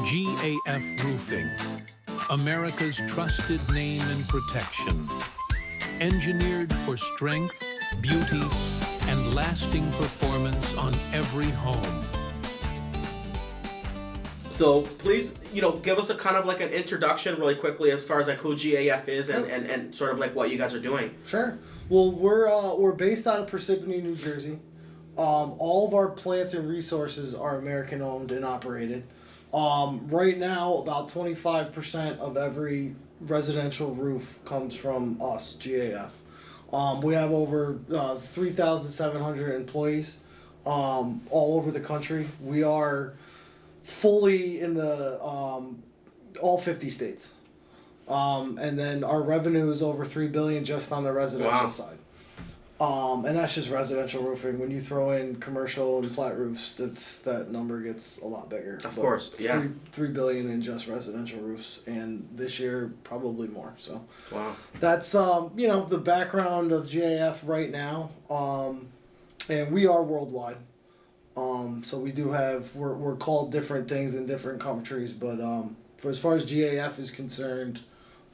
GAF Roofing, America's trusted name and protection. Engineered for strength, beauty, and lasting performance on every home. So please, give us a kind of like an introduction really quickly as far as like who GAF is and sort of like what you guys are doing. Sure. Well, we're based out of Parsippany, New Jersey. All of our plants and resources are American owned and operated. Right now, about 25% of every residential roof comes from us, GAF. We have over 3,700 employees all over the country. We are fully in the all 50 states. And then our revenue is over $3 billion just on the residential side. And that's just residential roofing. When you throw in commercial and flat roofs, that number gets a lot bigger. Of course, yeah. $3 billion in just residential roofs, and this year probably more. So wow, that's the background of GAF right now. And we are worldwide. So we do have we're called different things in different countries, but for as far as GAF is concerned,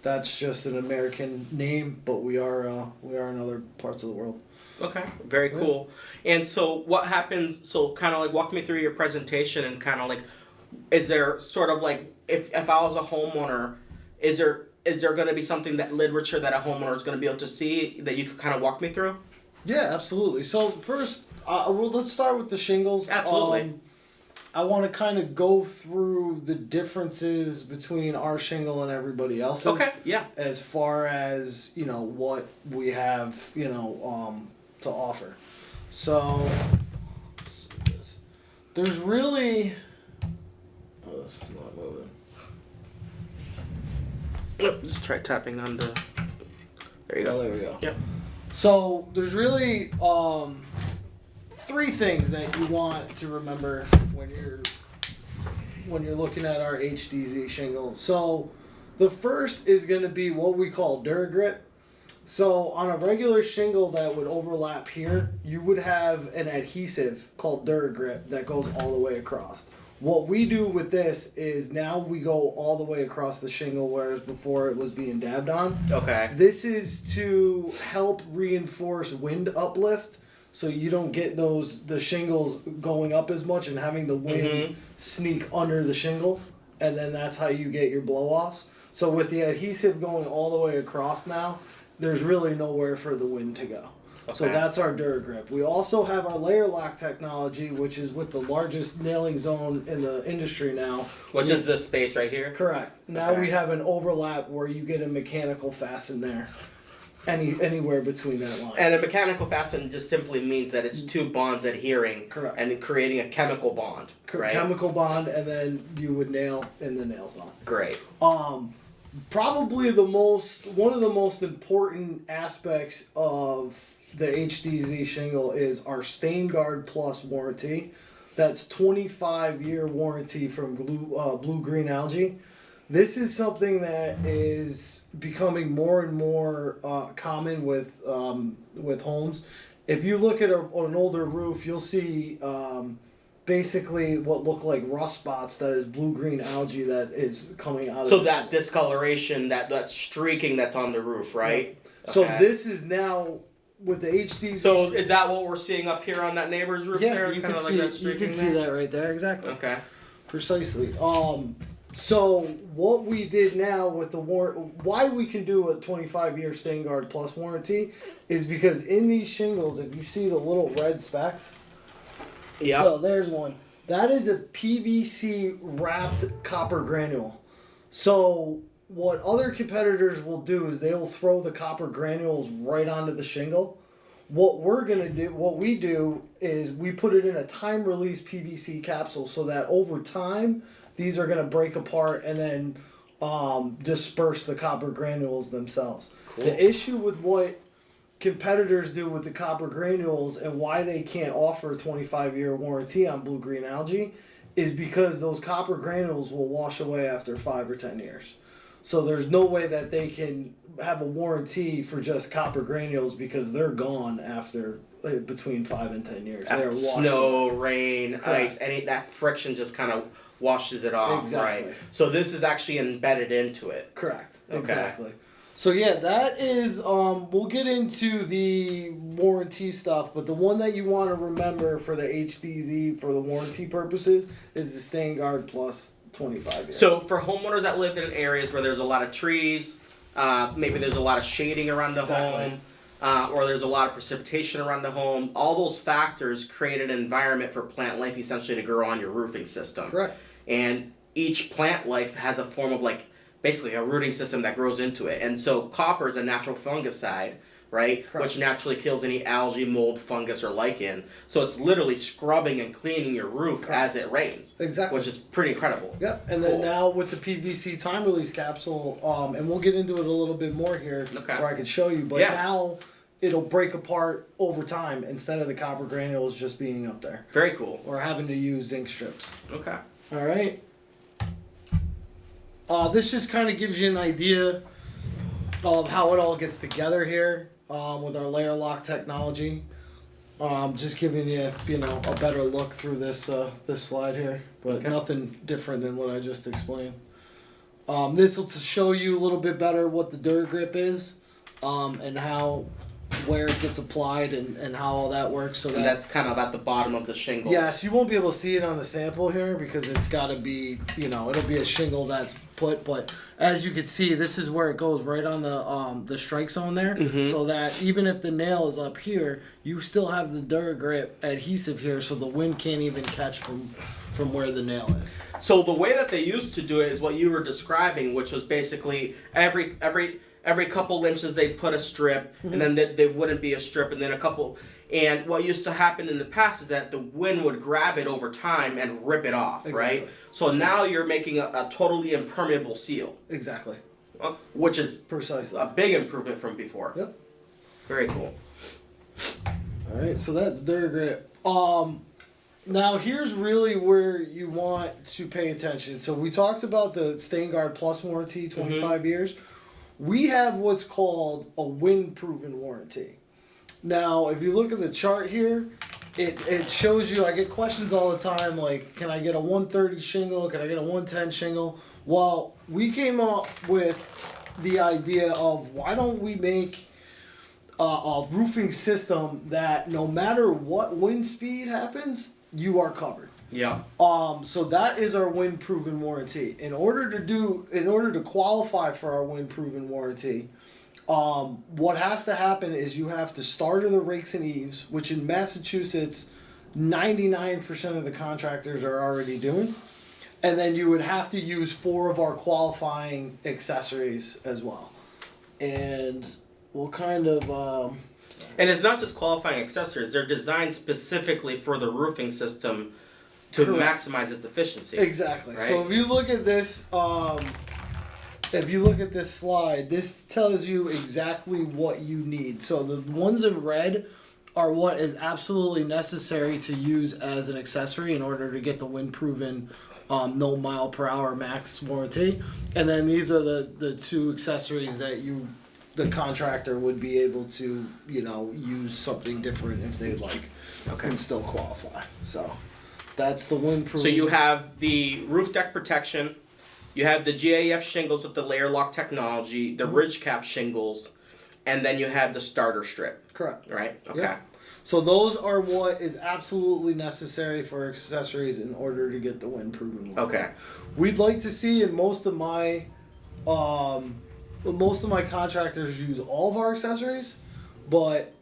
that's just an American name, but we are in other parts of the world. Okay, very cool. And so what happens, so kind of like walk me through your presentation and kind of like, is there sort of like, if I was a homeowner, is there going to be something that literature that a homeowner is going to be able to see that you could kind of walk me through? Yeah, absolutely. So first, let's start with the shingles. Absolutely. I want to kind of go through the differences between our shingle and everybody else's. Okay, yeah. As far as, what we have, to offer. So, there's really... Oh, this is not moving. Just try tapping on the... There you go. Oh, there we go. Yep. So, there's really... three things that you want to remember when you're looking at our HDZ shingles. So the first is going to be what we call Duragrip. So on a regular shingle that would overlap here, you would have an adhesive called Duragrip that goes all the way across. What we do with this is now we go all the way across the shingle, whereas before it was being dabbed on. Okay. This is to help reinforce wind uplift, so you don't get the shingles going up as much and having the wind sneak under the shingle, and then that's how you get your blow-offs. So with the adhesive going all the way across now, there's really nowhere for the wind to go. Okay. So that's our Duragrip. We also have our layer lock technology, which is with the largest nailing zone in the industry now. Which is this space right here? Correct. Now we have an overlap where you get a mechanical fasten there. Anywhere between that line. And a mechanical fasten just simply means that it's two bonds adhering. Correct. And creating a chemical bond. Right? Chemical bond, and then you would nail in the nail zone. Great. Probably one of the most important aspects of the HDZ shingle is our Stain Guard Plus warranty. That's 25-year warranty from blue-green algae. This is something that is becoming more and more common with homes. If you look at an older roof, you'll see basically what look like rust spots that is blue-green algae that is coming out of So that discoloration, that streaking that's on the roof, right? Yeah. So this is now with the HD. So is that what we're seeing up here on that neighbor's roof there? You can see that right there, exactly. Okay. Precisely. So what we did now with the why we can do a 25-year Stain Guard Plus warranty is because in these shingles, if you see the little red specks, yeah. So there's one. That is a PVC wrapped copper granule. So what other competitors will do is they'll throw the copper granules right onto the shingle. What we do is we put it in a time release PVC capsule so that over time these are going to break apart and then disperse the copper granules themselves. Cool. The issue with what competitors do with the copper granules and why they can't offer a 25-year warranty on blue-green algae is because those copper granules will wash away after 5 or 10 years. So there's no way that they can have a warranty for just copper granules because they're gone after between 5 and 10 years. They're Snow, washing. rain, Correct. ice, that friction just kind of washes it off, Exactly. right? So this is actually embedded into it. Correct. Okay. Exactly. So yeah, that is we'll get into the warranty stuff, but the one that you want to remember for the HDZ for the warranty purposes is the StainGuard Plus 25 years. So for homeowners that live in areas where there's a lot of trees, maybe there's a lot of shading around the Exactly. home, or there's a lot of precipitation around the home, all those factors create an environment for plant life essentially to grow on your roofing system. Correct. And each plant life has a form of basically a rooting system that grows into it. And so copper is a natural fungicide, right? Correct. Which naturally kills any algae, mold, fungus, or lichen. So it's literally scrubbing and cleaning your roof as it rains. Exactly. Which is pretty incredible. Yep. And then now with the PVC time release capsule, and we'll get into it a little bit more here, Okay. where I can show you. But now it'll break apart over time instead of the copper granules just being up there Very cool. or having to use zinc strips. Okay. All right. This just kind of gives you an idea of how it all gets together here with our layer lock technology. Just giving you, a better look through this this slide here, but nothing different than what I just explained. This will to show you a little bit better what the Duragrip is, and where it gets applied and how all that works. So And that's kind of at the bottom of the shingle. yes, you won't be able to see it on the sample here because it's got to be, it'll be a shingle that's put. But as you can see, this is where it goes right on the strike zone there, so that even if the nail is up here, you still have the Duragrip adhesive here, so the wind can't even catch from where the nail is. So the way that they used to do it is what you were describing, which was basically every couple inches they'd put a strip, and then there wouldn't be a strip, and then a couple. And what used to happen in the past is that the wind would grab it over time and rip it off, right? So now you're making a totally impermeable seal. Exactly. Which is Precisely. a big improvement from before. Yep. Very cool. All right, so that's Duragrip. Now here's really where you want to pay attention. So we talked about the StainGuard Plus warranty, 25 years. We have what's called a wind-proven warranty. Now, if you look at the chart here, it shows you, I get questions all the time like, can I get a 130 shingle? Can I get a 110 shingle? Well, we came up with the idea of why don't we make a roofing system that no matter what wind speed happens, you are covered. Yeah. So that is our wind-proven warranty. In order to qualify for our wind-proven warranty, what has to happen is you have to starter the rakes and eaves, which in Massachusetts, 99% of the contractors are already doing. And then you would have to use 4 of our qualifying accessories as well. And we'll kind of... And it's not just qualifying accessories; they're designed specifically for the roofing system to maximize its efficiency. Exactly. Right? So if you look at this, slide, this tells you exactly what you need. So the ones in red are what is absolutely necessary to use as an accessory in order to get the wind-proven no mile per hour max warranty. And then these are the 2 accessories that the contractor would be able to, use something different if they'd like, and still qualify. So that's the wind-proven. So you have the roof deck protection, you have the GAF shingles with the layer lock technology, the ridge cap shingles, and then you have the starter strip. Correct. Right? Okay. Yep. So those are what is absolutely necessary for accessories in order to get the wind-proven warranty. Okay. We'd like to see in most of my contractors use all of our accessories, but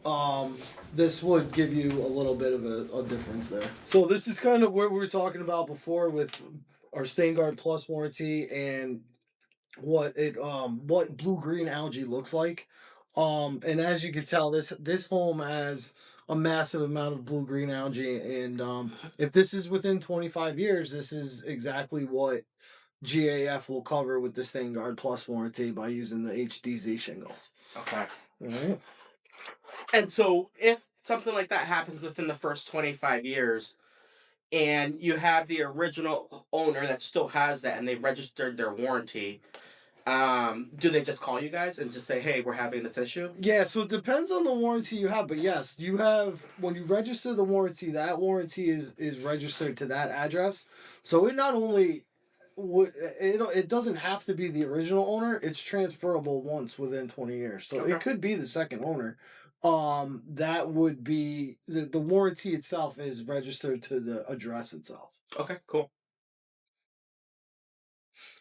this would give you a little bit of a difference there. So this is kind of what we were talking about before with our StainGuard Plus warranty and what blue-green algae looks like. And as you can tell, this home has a massive amount of blue-green algae, and if this is within 25 years, this is exactly what GAF will cover with the StainGuard Plus warranty by using the HDZ shingles. Okay. All right. And so if something like that happens within the first 25 years, and you have the original owner that still has that and they registered their warranty, Do they just call you guys and just say, "Hey, we're having this issue"? Yeah, so it depends on the warranty you have, but yes, you have when you register the warranty, that warranty is registered to that address. So it not only would it doesn't have to be the original owner, it's transferable once within 20 years. So Okay. it could be the second owner. That would be the warranty itself is registered to the address itself. Okay. Cool.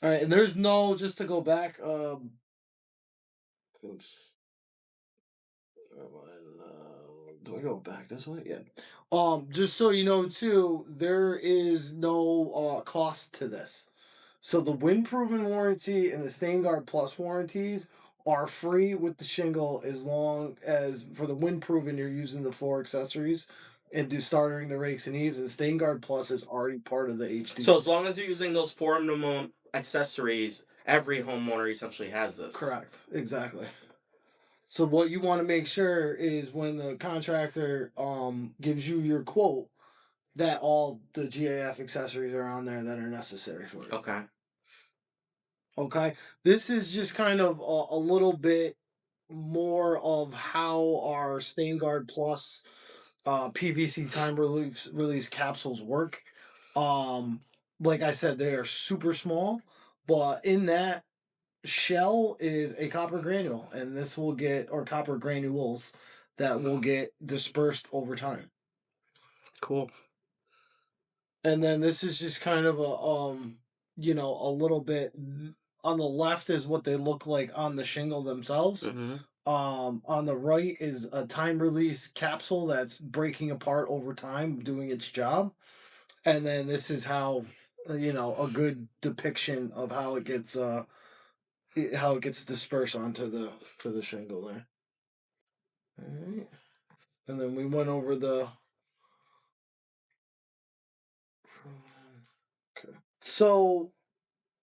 All right, and there's no just to go back, oops. Do I go back this way? Yeah. Just so you know too, there is no cost to this. So the wind proven warranty and the stain guard plus warranties are free with the shingle as long as for the wind proven you're using the 4 accessories and do startering the rakes and eaves, and stain guard plus is already part of the HD. So as long as you're using those 4 minimum accessories, every homeowner essentially has this. Correct. Exactly. So what you want to make sure is when the contractor gives you your quote that all the GAF accessories are on there that are necessary for it. Okay. Okay. This is just kind of a little bit more of how our Stain Guard Plus PVC time release capsules work. Um, like I said, they are super small, but in that shell is a copper granule, and this will get or copper granules that will get dispersed over time. Cool. And then this is just kind of a little bit on the left is what they look like on the shingle themselves. Mm-hmm. On the right is a time release capsule that's breaking apart over time, doing its job. And then this is how a good depiction of how it gets dispersed onto the shingle there. All right. And then we went over the okay. So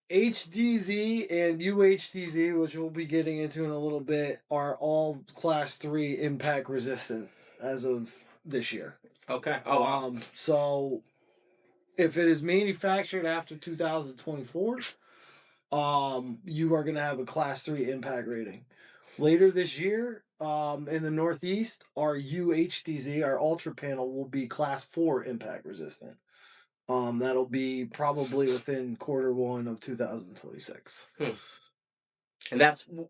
HDZ and UHDZ, which we'll be getting into in a little bit, are all class 3 impact resistant as of this year. Okay. Oh wow. So if it is manufactured after 2024, you are going to have a class 3 impact rating. Later this year, in the Northeast, our UHDZ, our Ultra panel, will be class 4 impact resistant. That'll be probably within Q1 of 2026. And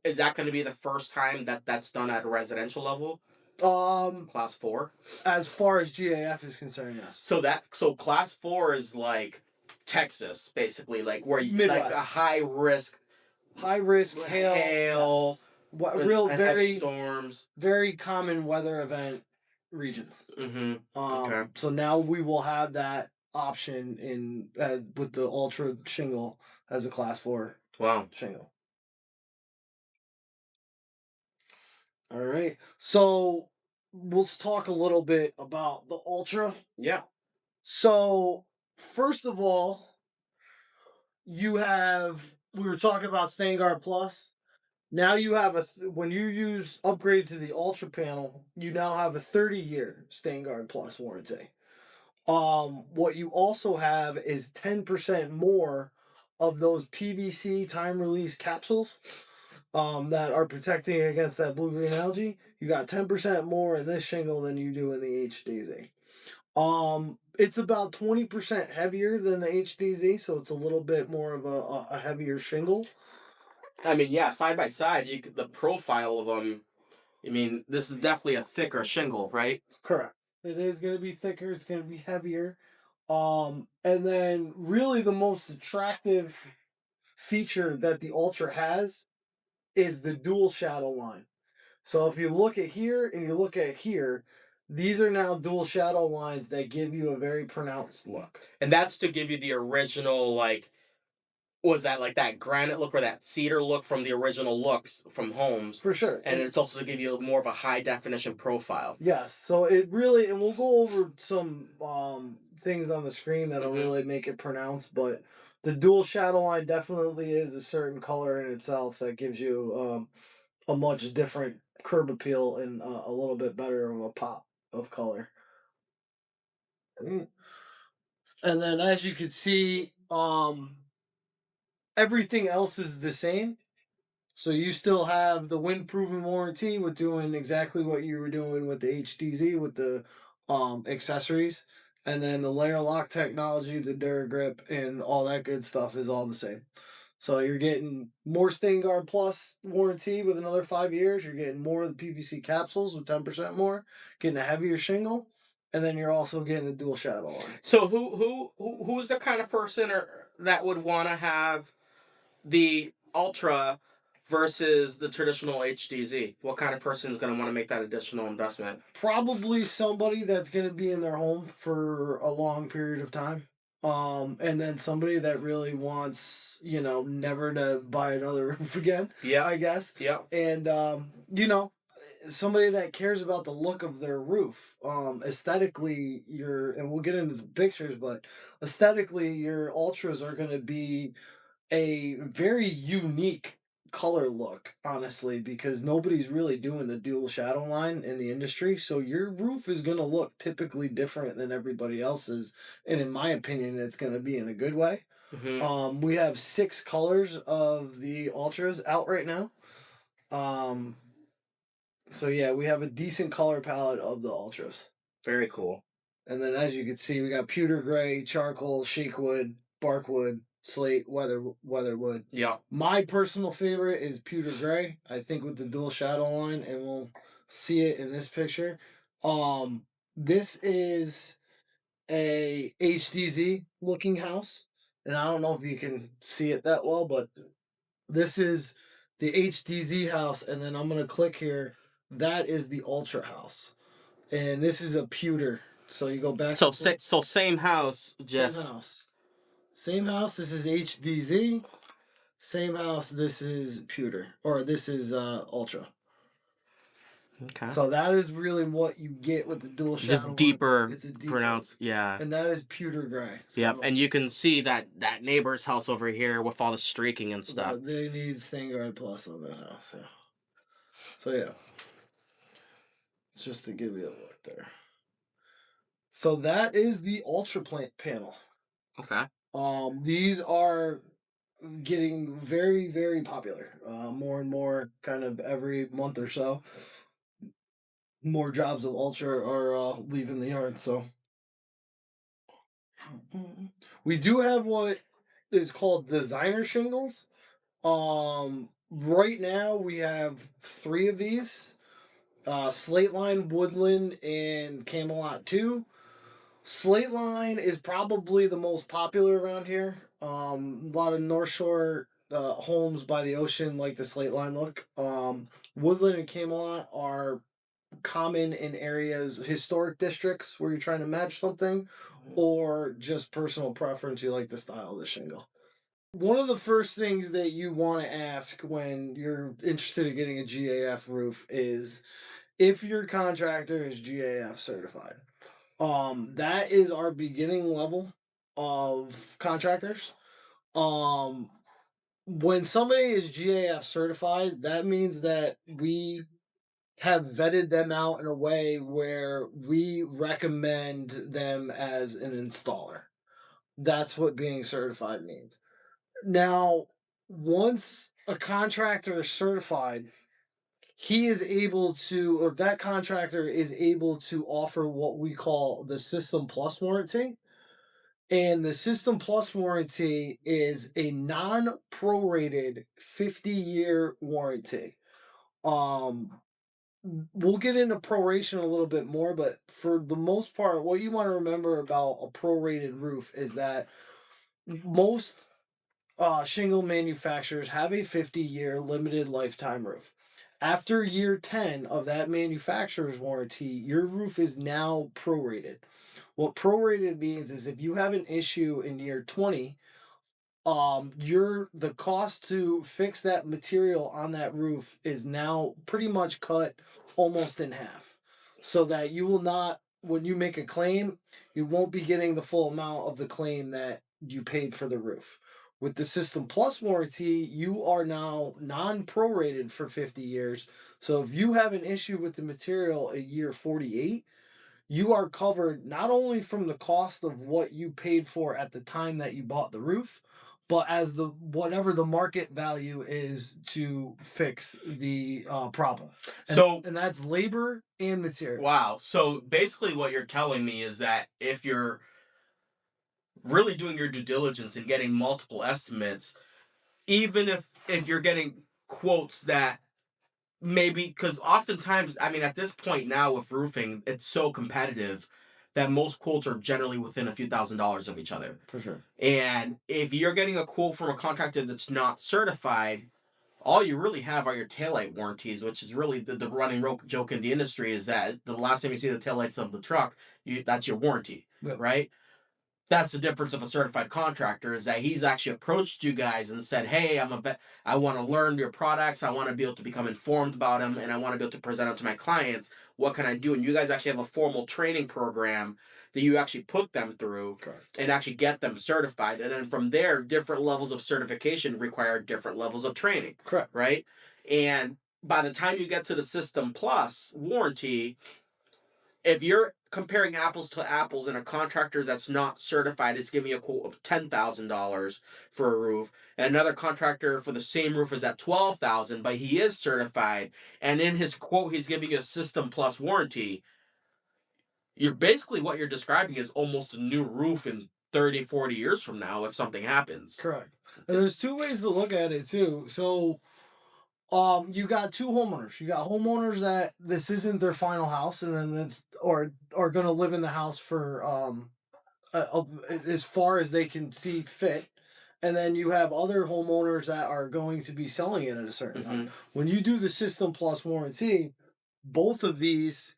is that going to be the first time that that's done at a residential level? Class 4. As far as GAF is concerned, yes. So class 4 is like Texas, basically, like where you Midwest. like a high risk hail, yes. Real and very heavy storms, very common weather event regions. Mm-hmm. Okay. So now we will have that option with the Ultra shingle as a class 4 Wow. shingle. All right. So let's talk a little bit about the Ultra. Yeah. So first of all, we were talking about Stain Guard Plus. Now you have when you upgrade to the Ultra panel, you now have a 30-year Stain Guard Plus warranty. What you also have is 10% more of those PVC time release capsules that are protecting against that blue green algae. You got 10% more in this shingle than you do in the HDZ. It's about 20% heavier than the HDZ, so it's a little bit more of a heavier shingle. I mean, yeah, side by side, the profile of them. I mean, this is definitely a thicker shingle, right? Correct. It is going to be thicker. It's going to be heavier. And then really the most attractive feature that the Ultra has is the dual shadow line. So if you look at here and you look at here, these are now dual shadow lines that give you a very pronounced look. And that's to give you the original, like, was that like that granite look or that cedar look from the original looks from homes? For sure. And it's also to give you more of a high definition profile. Yes. So it really, and we'll go over some things on the screen that'll really make it pronounced, but the dual shadow line definitely is a certain color in itself that gives you a much different curb appeal and a little bit better of a pop of color. And then as you can see, everything else is the same. So you still have the wind-proven warranty with doing exactly what you were doing with the HDZ with the accessories, and then the layer lock technology, the Duragrip, and all that good stuff is all the same. So you're getting more Stain Guard Plus warranty with another 5 years. You're getting more of the PVC capsules with 10% more, getting a heavier shingle, and then you're also getting a dual shadow line. So who's the kind of person that would want to have the Ultra versus the traditional HDZ? What kind of person is going to want to make that additional investment? Probably somebody that's going to be in their home for a long period of time. And then somebody that really wants, never to buy another roof again, Yeah. I guess. Yeah. And, somebody that cares about the look of their roof. Aesthetically, and we'll get into some pictures, but aesthetically, your ultras are going to be a very unique color look, honestly, because nobody's really doing the dual shadow line in the industry. So your roof is going to look typically different than everybody else's. And in my opinion, it's going to be in a good way. We have 6 colors of the Ultras out right now. So yeah, we have a decent color palette of the Ultras. Very cool. And then as you can see, we got pewter gray, charcoal, shakewood, barkwood, slate, weatherwood. Yeah. My personal favorite is pewter gray. I think with the dual shadow line, and we'll see it in this picture. This is a HDZ looking house, and I don't know if you can see it that well, but this is the HDZ house, and then I'm gonna click here. That is the Ultra house, and this is a pewter. So you go back. So same house, just same house. Same house. This is HDZ. Same house. This is pewter, or this is Ultra. okay. So that is really what you get with the dual shadow. Just deeper, It's a deeper pronounced, yeah. and that is pewter gray. So, Yep, and you can see that neighbor's house over here with all the streaking and stuff. They need Stain Guard Plus on that house. Yeah. So yeah, just to give you a look there. So that is the Ultra plant panel. Okay. These are getting very, very popular. More and more, kind of every month or so. More jobs of Ultra are leaving the yard. So we do have what is called designer shingles. Right now we have 3 of these: Slate Line, Woodland, and Camelot 2. Slate Line is probably the most popular around here. A lot of North Shore homes by the ocean like the Slate Line look. Woodland and Camelot are common in areas, historic districts where you're trying to match something, or just personal preference. You like the style of the shingle. One of the first things that you want to ask when you're interested in getting a GAF roof is if your contractor is GAF certified. That is our beginning level of contractors. When somebody is GAF certified, that means that we have vetted them out in a way where we recommend them as an installer. That's what being certified means. Now, once a contractor is certified, he is able to, or that contractor is able to offer what we call the System Plus warranty. And the System Plus warranty is a non prorated 50-year warranty. We'll get into proration a little bit more, but for the most part, what you want to remember about a prorated roof is that most shingle manufacturers have a 50-year limited lifetime roof. After year 10 of that manufacturer's warranty, your roof is now prorated. What prorated means is if you have an issue in year 20, the cost to fix that material on that roof is now pretty much cut almost in half. So that you will not, when you make a claim, you won't be getting the full amount of the claim that you paid for the roof. With the System Plus warranty, you are now non-prorated for 50 years. So if you have an issue with the material at year 48, you are covered not only from the cost of what you paid for at the time that you bought the roof, but as the whatever the market value is to fix the problem. And that's labor and material. Wow. So basically, what you're telling me is that if you're really doing your due diligence and getting multiple estimates, even if you're getting quotes that maybe, because oftentimes, I mean, at this point now with roofing, it's so competitive that most quotes are generally within a few $1,000s of each other. For sure. And if you're getting a quote from a contractor that's not certified, all you really have are your taillight warranties, which is really the running joke in the industry is that the last time you see the taillights of the truck, that's your warranty, right? That's the difference of a certified contractor is that he's actually approached you guys and said, "Hey, I want to learn your products. I want to be able to become informed about them, and I want to be able to present them to my clients. What can I do?" And you guys actually have a formal training program that you actually put them through. Correct. And actually get them certified. And then from there, different levels of certification require different levels of training. Correct. Right? And by the time you get to the System Plus warranty, if you're comparing apples to apples and a contractor that's not certified is giving you a quote of $10,000 for a roof, and another contractor for the same roof is at $12,000, but he is certified, and in his quote he's giving you a System Plus warranty, you're basically what you're describing is almost a new roof in 30, 40 years from now if something happens. Correct. And there's two ways to look at it too. So you got two homeowners. You got homeowners that this isn't their final house, and then that's or are going to live in the house for as far as they can see fit. And then you have other homeowners that are going to be selling it at a certain time. When you do the System Plus warranty, both of these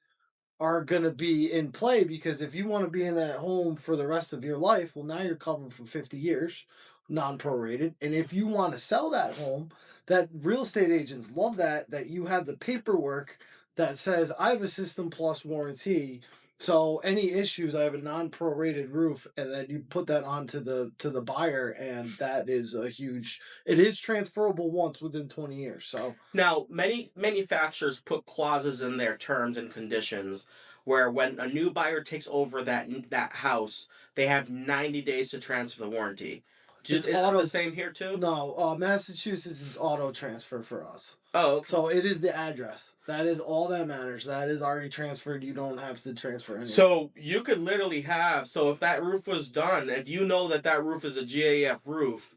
are going to be in play because if you want to be in that home for the rest of your life, well, now you're covered for 50 years, non prorated. And if you want to sell that home, that real estate agents love that you have the paperwork that says, I have a System Plus warranty. So any issues, I have a non prorated roof, and then you put that onto the buyer, and that is a huge. It is transferable once within 20 years. So now, many manufacturers put clauses in their terms and conditions where when a new buyer takes over that house, they have 90 days to transfer the warranty. Is it the same here too? No, Massachusetts is auto transfer for us. Oh, okay. So it is the address. That is all that matters. That is already transferred. You don't have to transfer anything. So you could literally so if that roof was done, if you know that roof is a GAF roof,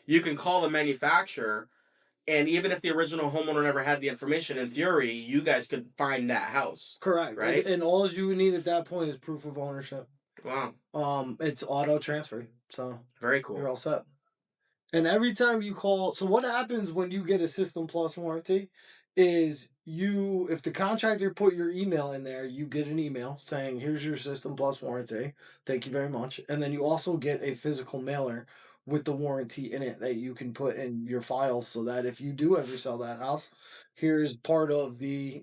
you can call the manufacturer, and even if the original homeowner never had the information, in theory, you guys could find that house. Correct. Right? And all you would need at that point is proof of ownership. Wow. It's auto transferred. So very cool. You're all set. And every time you call, so what happens when you get a System Plus warranty is if the contractor put your email in there, you get an email saying, here's your System Plus warranty. Thank you very much. And then you also get a physical mailer with the warranty in it that you can put in your files so that if you do ever sell that house, here's part of the,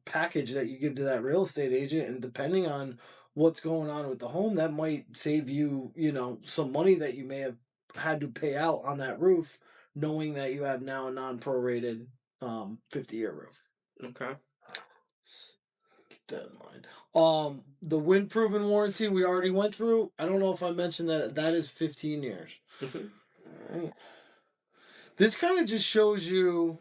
package that you give to that real estate agent. And depending on what's going on with the home, that might save you, some money that you may have had to pay out on that roof, knowing that you have now a non-prorated 50-year roof. Okay. Keep that in mind. The wind-proven warranty we already went through. I don't know if I mentioned that is 15 years. Right. This kind of just shows you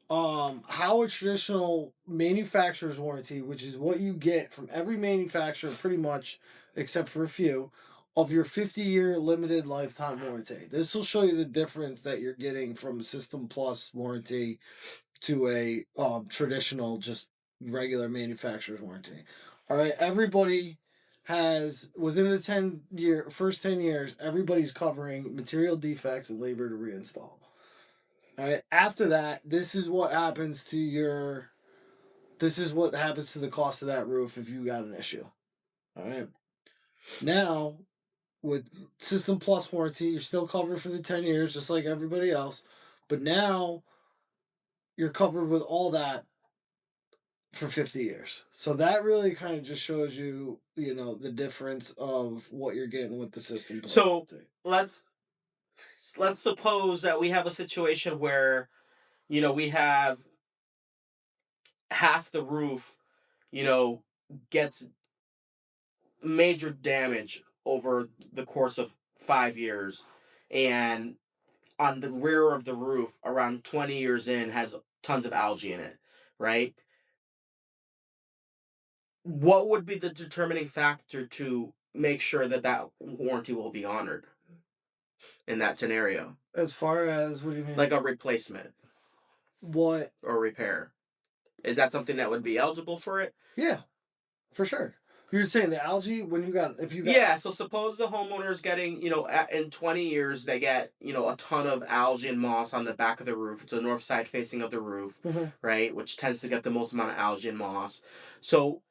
how a traditional manufacturer's warranty, which is what you get from every manufacturer pretty much, except for a few, of your 50-year limited lifetime warranty. This will show you the difference that you're getting from a System Plus warranty to a traditional, just regular manufacturer's warranty. All right, everybody has, within the first 10 years, everybody's covering material defects and labor to reinstall. All right, after that, this is what happens to the cost of that roof if you got an issue. All right. Now, with System Plus warranty, you're still covered for the 10 years, just like everybody else. But now, you're covered with all that for 50 years. So that really kind of just shows you, the difference of what you're getting with the System Plus. So, let's suppose that we have a situation where, we have half the roof, gets major damage over the course of 5 years, and on the rear of the roof around 20 years in has tons of algae in it, right? What would be the determining factor to make sure that that warranty will be honored in that scenario? As far as what do you mean? Like a replacement What? or repair. Is that something that would be eligible for it? Yeah, for sure. You're saying the algae when you got if you got Yeah, so suppose the homeowner's getting, in 20 years, they get, a ton of algae and moss on the back of the roof. It's the north side facing of the roof, Mhm. right? Which tends to get the most amount of algae and moss. So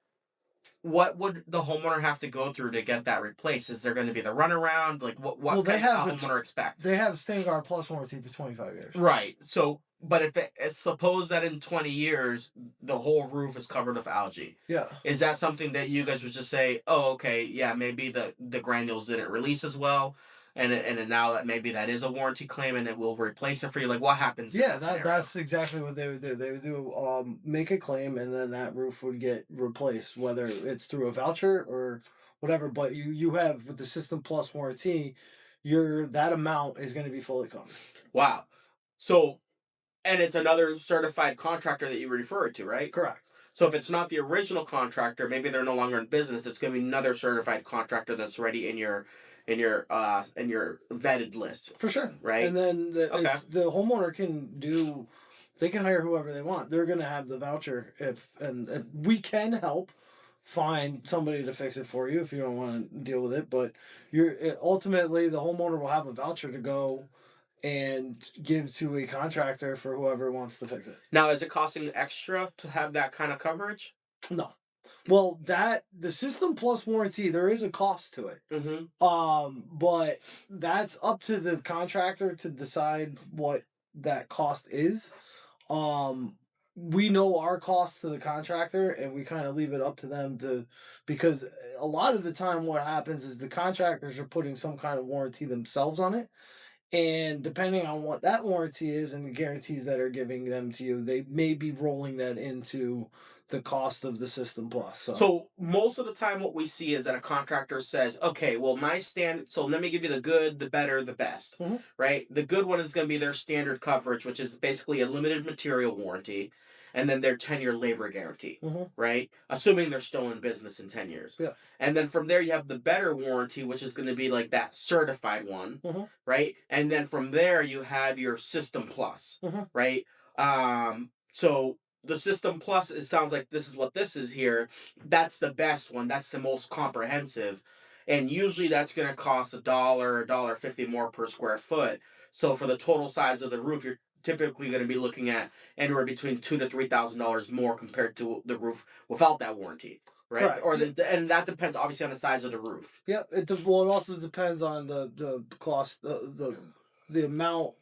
what would the homeowner have to go through to get that replaced? Is there going to be the runaround? Like what they can have a homeowner expect? They have Stingard Plus warranty for 25 years. Right. So, but if it's suppose that in 20 years the whole roof is covered with algae. Yeah. Is that something that you guys would just say, "Oh, okay, yeah, maybe the granules didn't release as well, and now that maybe that is a warranty claim and it will replace it for you." Like, what happens? Yeah, in that scenario? that's exactly what they would do. They would do make a claim and then that roof would get replaced, whether it's through a voucher or whatever. But you have with the System Plus warranty, your that amount is going to be fully covered. Wow. So, and it's another certified contractor that you refer to, right? Correct. So if it's not the original contractor, maybe they're no longer in business. It's going to be another certified contractor that's already in your vetted list, For sure. right? And then Okay. the homeowner they can hire whoever they want. They're going to have the voucher if we can help find somebody to fix it for you if you don't want to deal with it. But ultimately the homeowner will have a voucher to go and give to a contractor for whoever wants to fix it. Now, is it costing extra to have that kind of coverage? No. Well, the System Plus warranty, there is a cost to it. Mm-hmm. But that's up to the contractor to decide what that cost is. We know our costs to the contractor and we kind of leave it up to them because a lot of the time what happens is the contractors are putting some kind of warranty themselves on it. And depending on what that warranty is and the guarantees that are giving them to you, they may be rolling that into the cost of the System Plus. So most of the time what we see is that a contractor says, okay, well my standard, so let me give you the good, the better, the best, right? The good one is going to be their standard coverage, which is basically a limited material warranty, and then their 10-year labor guarantee, right? Assuming they're still in business in 10 years. Yeah. And then from there you have the better warranty, which is going to be like that certified one, right? And then from there you have your System Plus, right? So the System Plus, it sounds like this is what this is here. That's the best one. That's the most comprehensive. And usually that's going to cost $1.50 more per square foot. So for the total size of the roof, you're typically going to be looking at anywhere between $2,000 to $3,000 more compared to the roof without that warranty. Right. Correct. And that depends obviously on the size of the roof. Yep. It also depends on the cost, the amount,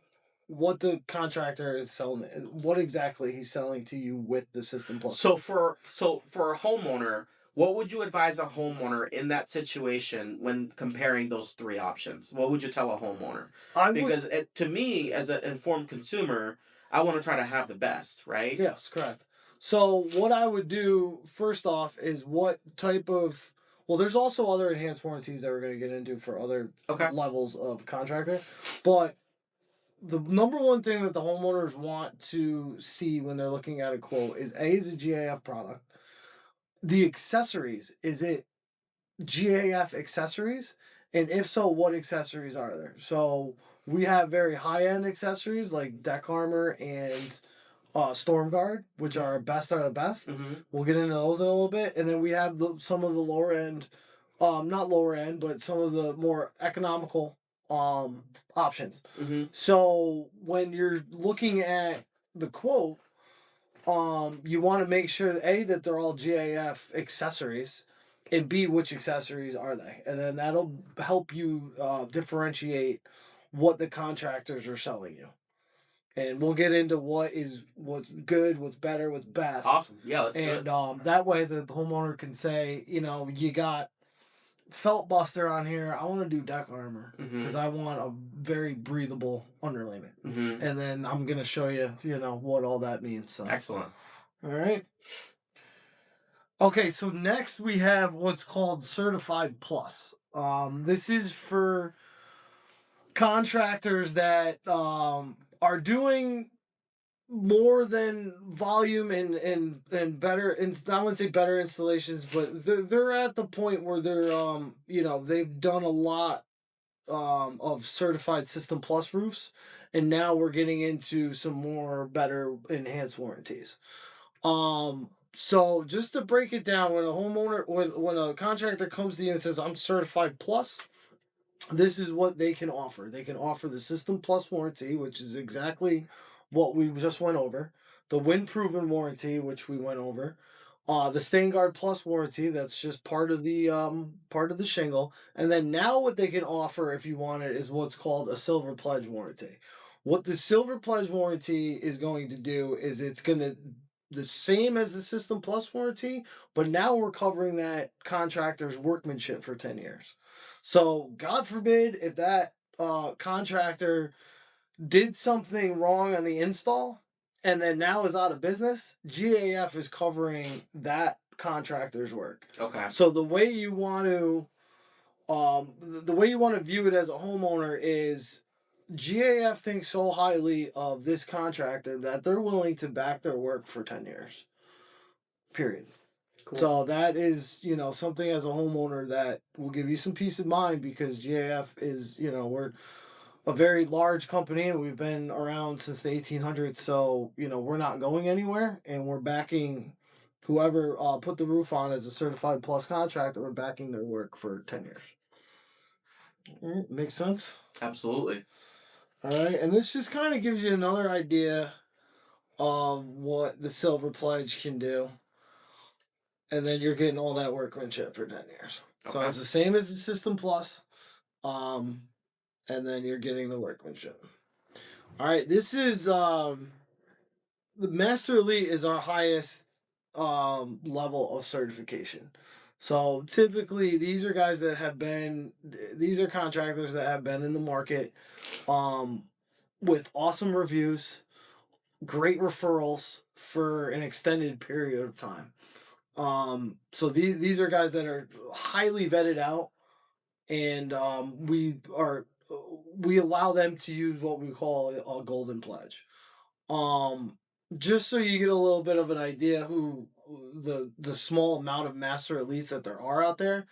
what the contractor is selling, what exactly he's selling to you with the System Plus. So for a homeowner, what would you advise a homeowner in that situation when comparing those three options? What would you tell a homeowner? Because to me, as an informed consumer, I want to try to have the best, right? Yes, correct. So what I would do first off is what type of there's also other enhanced warranties that we're going to get into for other levels of contractor, but the number one thing that the homeowners want to see when they're looking at a quote is is a GAF product. The accessories, is it GAF accessories? And if so, what accessories are there? So we have very high end accessories like deck armor and Storm Guard, which are best of the best. We'll get into those in a little bit. And then we have some of the lower end, not lower end, but some of the more economical options. So when you're looking at the quote, you want to make sure that they're all GAF accessories, and B, which accessories are they, and then that'll help you differentiate what the contractors are selling you. And we'll get into what's good, what's better, what's best. Awesome. Yeah, that's good. And that way the homeowner can say, you got felt buster on here. I want to do deck armor because I want a very breathable underlayment. And then I'm going to show you, what all that means. So. Excellent. All right. Okay, so next we have what's called Certified Plus. This is for contractors that are doing more than volume and better, and I wouldn't say better installations, but they're at the point where they're they've done a lot of certified System Plus roofs, and now we're getting into some more better enhanced warranties. So just to break it down, when a contractor comes to you and says I'm certified plus, this is what they can offer. They can offer the System Plus warranty, which is exactly what we just went over, the wind proven warranty, which we went over, the Stain Guard Plus warranty, that's just part of the shingle, and then now what they can offer if you want it is what's called a Silver Pledge warranty. What the Silver Pledge warranty is going to do is it's going to the same as the System Plus warranty, but now we're covering that contractor's workmanship for 10 years. So, God forbid if that contractor did something wrong on the install and then now is out of business, GAF is covering that contractor's work. Okay. So the way you want to view it as a homeowner is GAF thinks so highly of this contractor that they're willing to back their work for 10 years. Period. Cool. So that is, something as a homeowner that will give you some peace of mind, because GAF is, we're a very large company and we've been around since the 1800s. So, we're not going anywhere, and we're backing whoever put the roof on as a certified plus contractor. We're backing their work for 10 years. Makes sense? Absolutely. All right. And this just kind of gives you another idea of what the Silver Pledge can do. And then you're getting all that workmanship for 10 years. Okay. So it's the same as the System Plus. And then you're getting the workmanship. All right, this is the Master Elite is our highest level of certification. So typically these are contractors that have been in the market with awesome reviews, great referrals for an extended period of time. So these are guys that are highly vetted out, and we allow them to use what we call a golden pledge. Just so you get a little bit of an idea who the small amount of master elites that there are out there.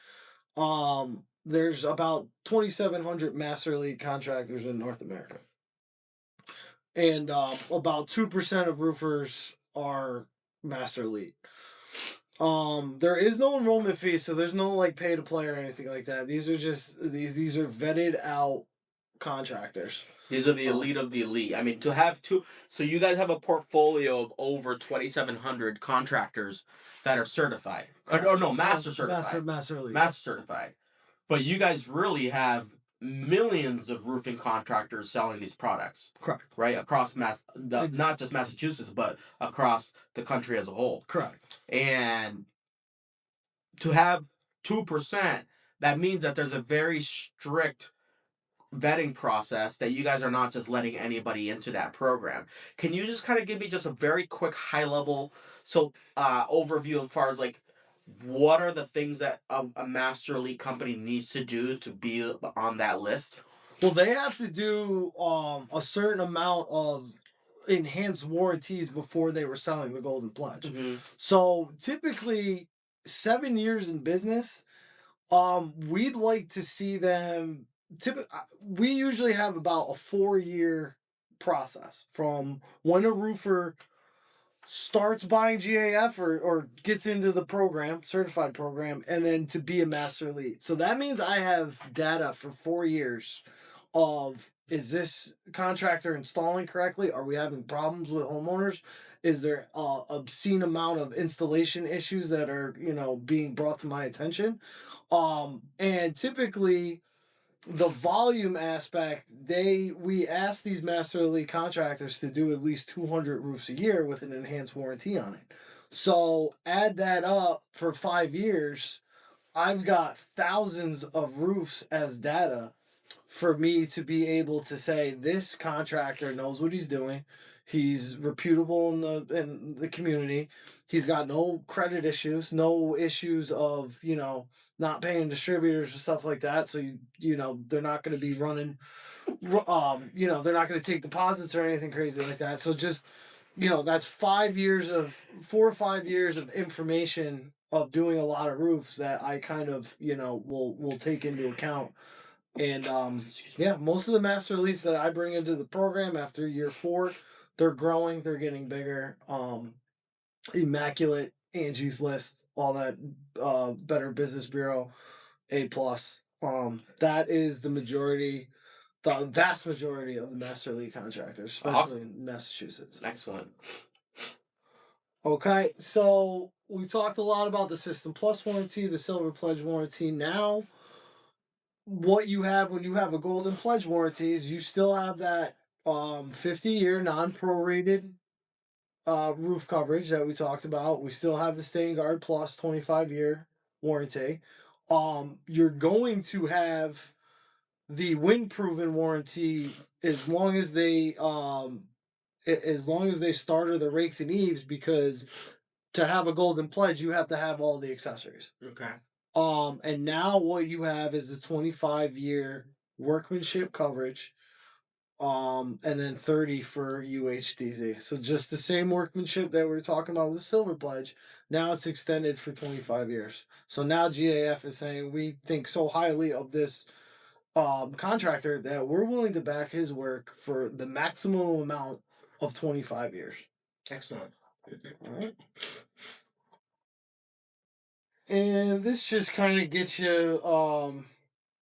There's about 2,700 master elite contractors in North America, and about 2% of roofers are master elite. There is no enrollment fee, so there's no pay to play or anything like that. These are just these are vetted out contractors. These are the elite of the elite. I mean, to have so you guys have a portfolio of over 2,700 contractors that are certified. Or no, master certified. Master elite. Master certified. But you guys really have millions of roofing contractors selling these products. Correct. Right? Across not just Massachusetts, but across the country as a whole. Correct. And to have 2%, that means that there's a very strict vetting process, that you guys are not just letting anybody into that program. Can you just kind of give me just a very quick high level overview as far as what are the things that a master elite company needs to do to be on that list? Well, they have to do a certain amount of enhanced warranties before they were selling the golden pledge. Mm-hmm. So typically 7 years in business, we'd like to see them. We usually have about a 4-year process from when a roofer starts buying GAF or gets into the program, certified program, and then to be a master elite. So that means I have data for 4 years of, is this contractor installing correctly? Are we having problems with homeowners? Is there an obscene amount of installation issues that are, being brought to my attention? And typically the volume aspect, we ask these master elite contractors to do at least 200 roofs a year with an enhanced warranty on it. So add that up for 5 years, I've got thousands of roofs as data for me to be able to say this contractor knows what he's doing. He's reputable in the community. He's got no credit issues, no issues of, not paying distributors or stuff like that. So, they're not going to be running They're not going to take deposits or anything crazy like that. So just, that's 4 or 5 years of information of doing a lot of roofs that I kind of, will take into account. And yeah, most of the master leads that I bring into the program after year 4, they're growing, they're getting bigger. Immaculate, Angie's List, all that, Better Business Bureau, A+. That is the vast majority of the master lead contractors, especially in Massachusetts. Excellent. Okay, so we talked a lot about the System Plus warranty, the Silver Pledge warranty. Now, what you have when you have a Golden Pledge warranty is you still have that 50-year non-prorated roof coverage that we talked about. We still have the Stain Guard Plus 25-year warranty. You're going to have the wind proven warranty as long as they starter the rakes and eaves, because to have a Golden Pledge you have to have all the accessories. Okay. And now what you have is a 25-year workmanship coverage, and then 30 for UHDZ. So just the same workmanship that we were talking about with the Silver Pledge, now it's extended for 25 years. So now GAF is saying we think so highly of this contractor that we're willing to back his work for the maximum amount of 25 years. Excellent. All right. And this just kind of gets you a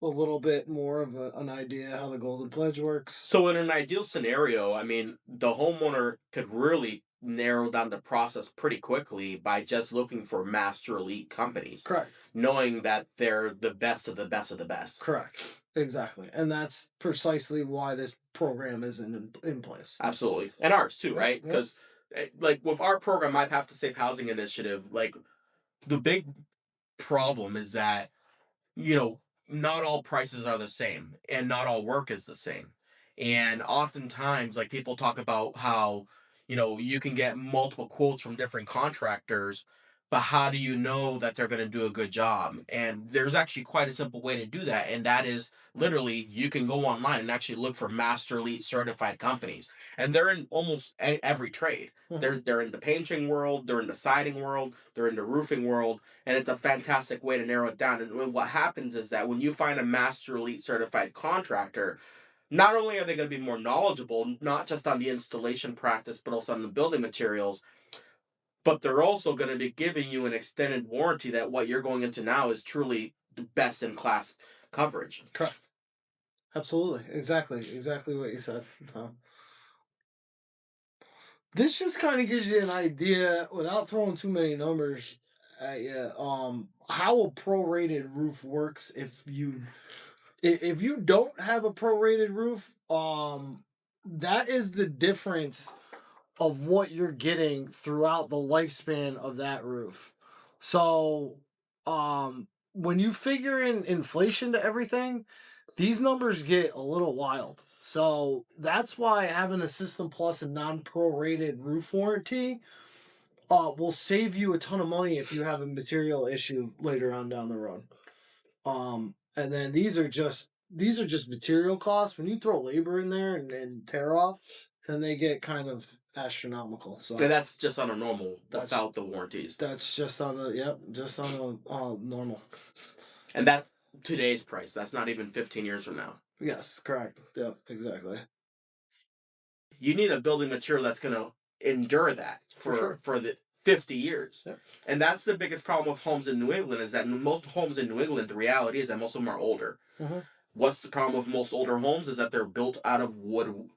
little bit more of an idea how the Golden Pledge works. So in an ideal scenario, I mean, the homeowner could really narrow down the process pretty quickly by just looking for master elite companies. Correct. Knowing that they're the best of the best of the best. Correct. Exactly. And that's precisely why this program is in place. Absolutely. And ours too, right? Yeah. Because like with our program, I have to Safe Housing Initiative, like the big problem is that, not all prices are the same and not all work is the same. And oftentimes, like people talk about how, you can get multiple quotes from different contractors, but how do you know that they're going to do a good job? And there's actually quite a simple way to do that. And that is literally you can go online and actually look for Master Elite certified companies. And they're in almost every trade. Mhm. They're in the painting world, they're in the siding world, they're in the roofing world, and it's a fantastic way to narrow it down. And what happens is that when you find a Master Elite certified contractor, not only are they going to be more knowledgeable, not just on the installation practice, but also on the building materials, but they're also going to be giving you an extended warranty that what you're going into now is truly the best in class coverage. Correct. Absolutely. Exactly what you said, Tom. This just kind of gives you an idea, without throwing too many numbers at you, how a prorated roof works. If you don't have a prorated roof, that is the difference of what you're getting throughout the lifespan of that roof. So, when you figure in inflation to everything, these numbers get a little wild. So that's why having a System Plus and non-prorated roof warranty will save you a ton of money if you have a material issue later on down the road. And then these are just material costs. When you throw labor in there and tear off, then they get kind of astronomical. So And that's just on a normal without the warranties. That's just on the normal. And that today's price. That's not even 15 years from now. Yes, correct. Yep, exactly. You need a building material that's going to endure that for the 50 years. Yep. And that's the biggest problem with homes in New England, is that most homes in New England, the reality is that most of them are older. Mm-hmm. What's the problem with most older homes is that they're built out of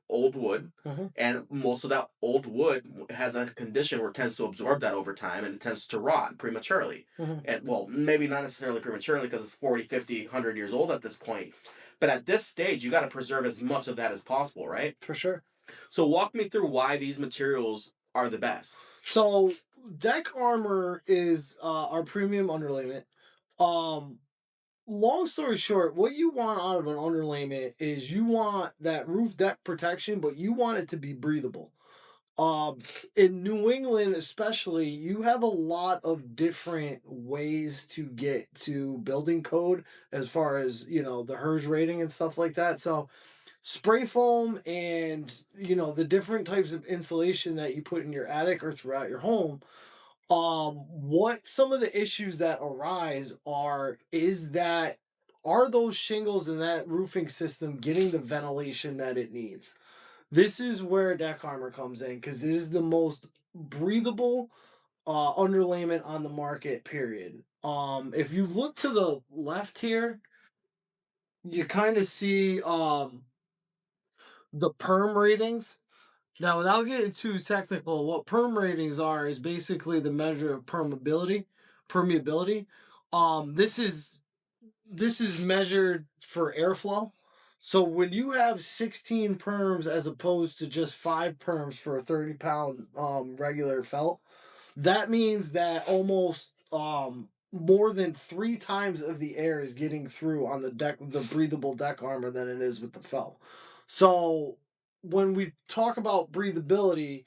old wood, mm-hmm. and most of that old wood has a condition where it tends to absorb that over time, and it tends to rot prematurely. Mm-hmm. And, well, maybe not necessarily prematurely because it's 40, 50, 100 years old at this point. But at this stage, you got to preserve as much of that as possible, right? For sure. So walk me through why these materials are the best. So Deck Armor is our premium underlayment. Long story short, what you want out of an underlayment is you want that roof deck protection, but you want it to be breathable. In New England especially, you have a lot of different ways to get to building code as far as, the HERS rating and stuff like that. So spray foam and the different types of insulation that you put in your attic or throughout your home, what some of the issues that arise are those shingles in that roofing system getting the ventilation that it needs. This is where deck armor comes in because it is the most breathable underlayment on the market, period. If you look to the left here, you kind of see the perm ratings. Now, without getting too technical, what perm ratings are is basically the measure of permeability. This is measured for airflow. So when you have 16 perms as opposed to just 5 perms for a 30-pound regular felt, that means that almost more than 3 times of the air is getting through on the breathable deck armor than it is with the felt. So when we talk about breathability,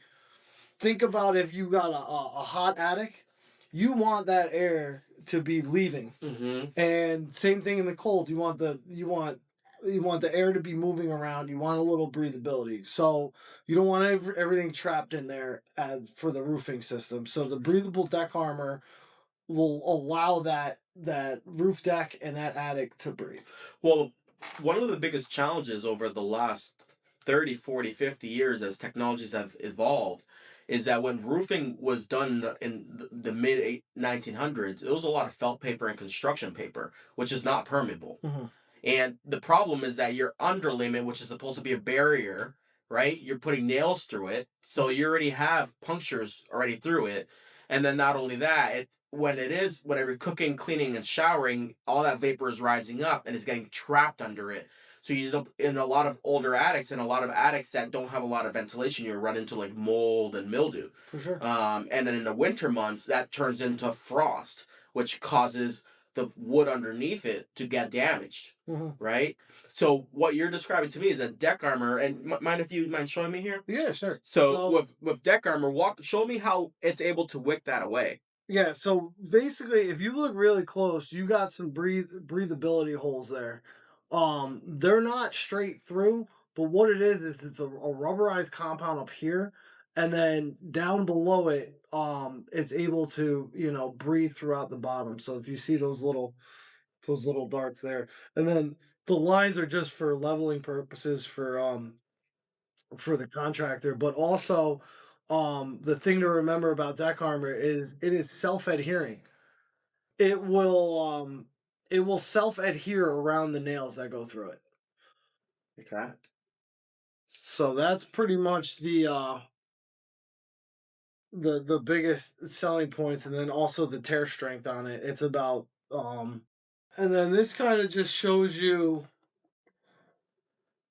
think about if you got a hot attic, you want that air to be leaving. Mm-hmm. And same thing in the cold. You want the air to be moving around. You want a little breathability. So you don't want everything trapped in there for the roofing system. So the breathable deck armor will allow that roof deck and that attic to breathe. Well, one of the biggest challenges over the last 30, 40, 50 years as technologies have evolved is that when roofing was done in the mid 1900s, it was a lot of felt paper and construction paper, which is not permeable. Mm-hmm. And the problem is that your underlayment, which is supposed to be a barrier, right? You're putting nails through it, so you already have punctures already through it. And then not only that, whenever you're cooking, cleaning, and showering, all that vapor is rising up and is getting trapped under it. So you use up in a lot of older attics and a lot of attics that don't have a lot of ventilation, you run into like mold and mildew. For sure. And then in the winter months, that turns into frost, which causes the wood underneath it to get damaged, right? So what you're describing to me is a deck armor, and mind if you mind showing me here? Yeah, sure. So with deck armor, show me how it's able to wick that away. Yeah, so basically, if you look really close, you got some breathability holes there. They're not straight through, but what it is it's a rubberized compound up here, and then down below it, it's able to breathe throughout the bottom. So if you see those little darts there, and then the lines are just for leveling purposes for the contractor, but also the thing to remember about deck armor is it is self-adhering. It will self-adhere around the nails that go through it. Okay. So that's pretty much the biggest selling points, and then also the tear strength on it. It's about and then this kind of just shows you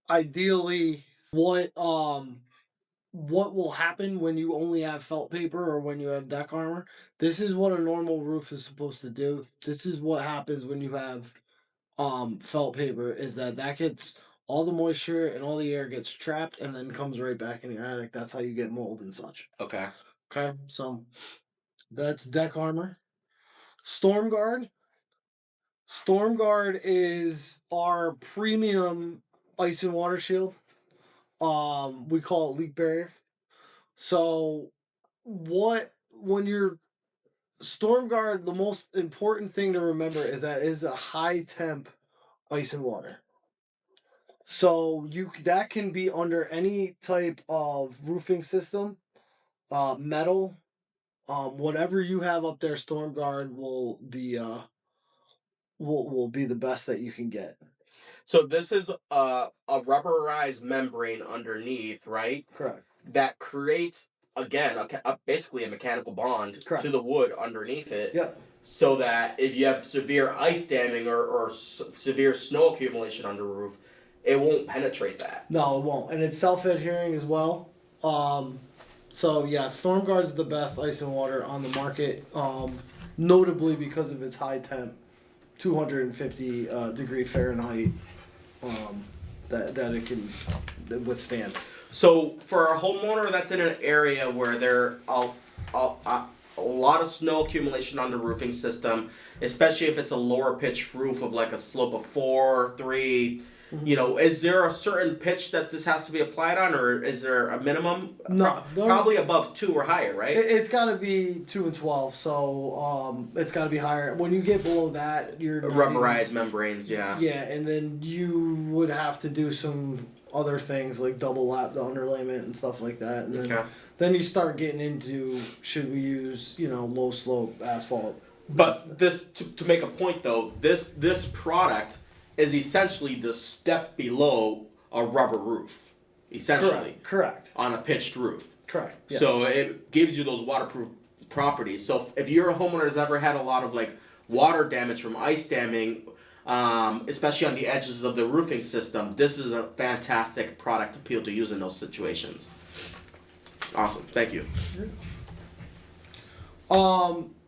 ideally what will happen when you only have felt paper or when you have deck armor. This is what a normal roof is supposed to do. This is what happens when you have felt paper, is that gets all the moisture and all the air gets trapped and then comes right back in your attic. That's how you get mold and such. Okay. Okay, so that's deck armor. Storm Guard. Storm Guard is our premium ice and water shield. We call it leak barrier. So when you're Storm Guard, the most important thing to remember is that it is a high temp ice and water. So that can be under any type of roofing system, metal, whatever you have up there. Storm Guard will be the best that you can get. So this is a rubberized membrane underneath, right? Correct. That creates again basically a mechanical bond Correct. to the wood underneath it. Yep. So that if you have severe ice damming or severe snow accumulation under the roof, it won't penetrate that. No, it won't, and it's self-adhering as well. So yeah, Storm Guard's the best ice and water on the market, notably because of its high temp, 250 degree Fahrenheit, that it can withstand. So for a homeowner that's in an area where there a lot of snow accumulation on the roofing system, especially if it's a lower pitched roof of like a slope of 4, 3, You know, is there a certain pitch that this has to be applied on, or is there a minimum? No, Probably above 2 or higher, right? It's got to be 2 and 12, so it's got to be higher. When you get below that, you're not Rubberized membranes, yeah. Yeah, and then you would have to do some other things like double lap the underlayment and stuff like that, and then you start getting into, should we use, you know, low slope asphalt. But this, to make a point though, this product is essentially the step below a rubber roof, essentially. Correct. On a pitched roof. Correct. Yes. So it gives you those waterproof properties. So if you're a homeowner that's ever had a lot of like water damage from ice damming, especially on the edges of the roofing system, this is a fantastic product appeal to use in those situations. Awesome. Thank you.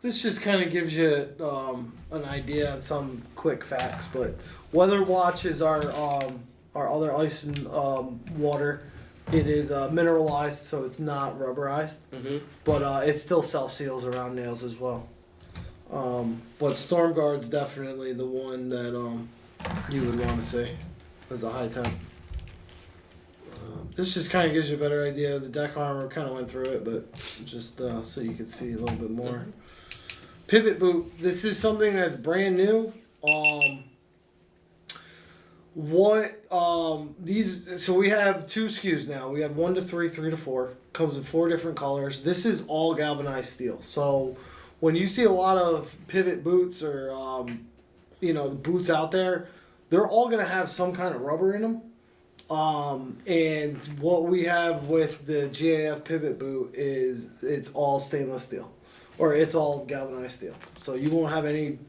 This just kind of gives you an idea on some quick facts, but Weather Watch is our other ice and water. It is mineralized, so it's not rubberized, but it still self seals around nails as well. But Storm Guard's definitely the one that you would want to see as a high temp. This just kind of gives you a better idea of the deck armor. Kind of went through it, but just so you could see a little bit more. Pivot boot. This is something that's brand new. So we have 2 SKUs now. We have 1 to 3, 3 to 4. Comes in 4 different colors. This is all galvanized steel. So when you see a lot of pivot boots or the boots out there, they're all gonna have some kind of rubber in them. And what we have with the GAF pivot boot is it's all stainless steel, or it's all galvanized steel. So you won't have any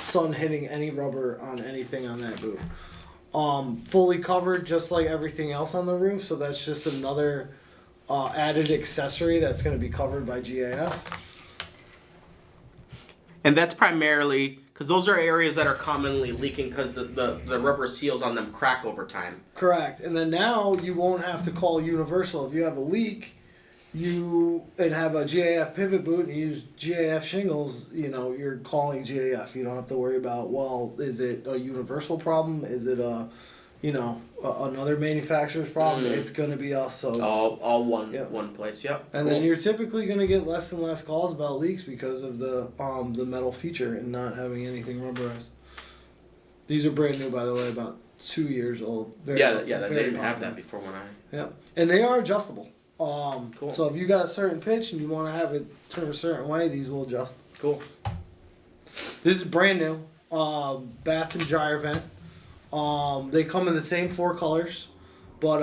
sun hitting any rubber on anything on that boot. Fully covered just like everything else on the roof. So that's just another added accessory that's going to be covered by GAF. And that's primarily because those are areas that are commonly leaking because the rubber seals on them crack over time. Correct. And then now you won't have to call Universal. If you have a leak, and have a GAF pivot boot and you use GAF shingles, you're calling GAF. You don't have to worry about, well, is it a Universal problem? Is it another manufacturer's problem? It's going to be us. So it's all one place. Yep. And then you're typically going to get less and less calls about leaks because of the metal feature and not having anything rubberized. These are brand new, by the way, about 2 years old. They didn't have that before when I. Yeah, and they are adjustable. Cool. So if you got a certain pitch and you want to have it turn a certain way, these will adjust. Cool. This is brand new. Bath and dryer vent. They come in the same 4 colors, but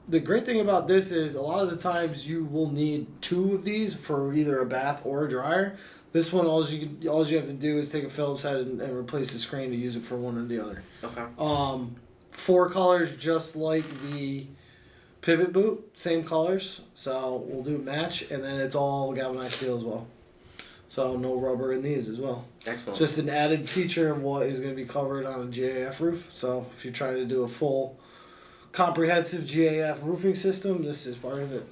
the great thing about this is a lot of the times you will need 2 of these for either a bath or a dryer. This one, all you have to do is take a Phillips head and replace the screen to use it for one or the other. Okay. 4 colors, just like the pivot boot, same colors. So we'll do match, and then it's all galvanized steel as well. So no rubber in these as well. Excellent. Just an added feature of what is going to be covered on a GAF roof. So if you're trying to do a full comprehensive GAF roofing system, this is part of it.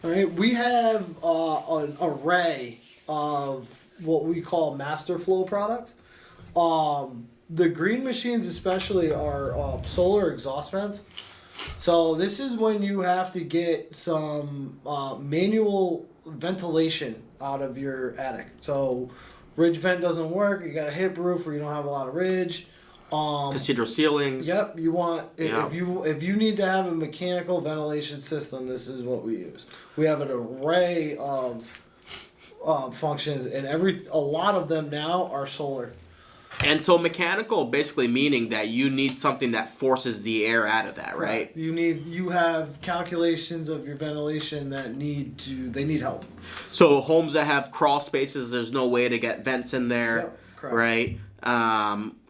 All right, we have an array of what we call master flow products. The green machines especially are solar exhaust fans. So this is when you have to get some manual ventilation out of your attic. So ridge vent doesn't work. You got a hip roof where you don't have a lot of ridge. Cathedral ceilings. Yep, you want if you need to have a mechanical ventilation system, this is what we use. We have an array of functions, and a lot of them now are solar. And so mechanical basically meaning that you need something that forces the air out of that, right? Correct. You have calculations of your ventilation that need help. So homes that have crawl spaces, there's no way to get vents in there, Yep, correct. right?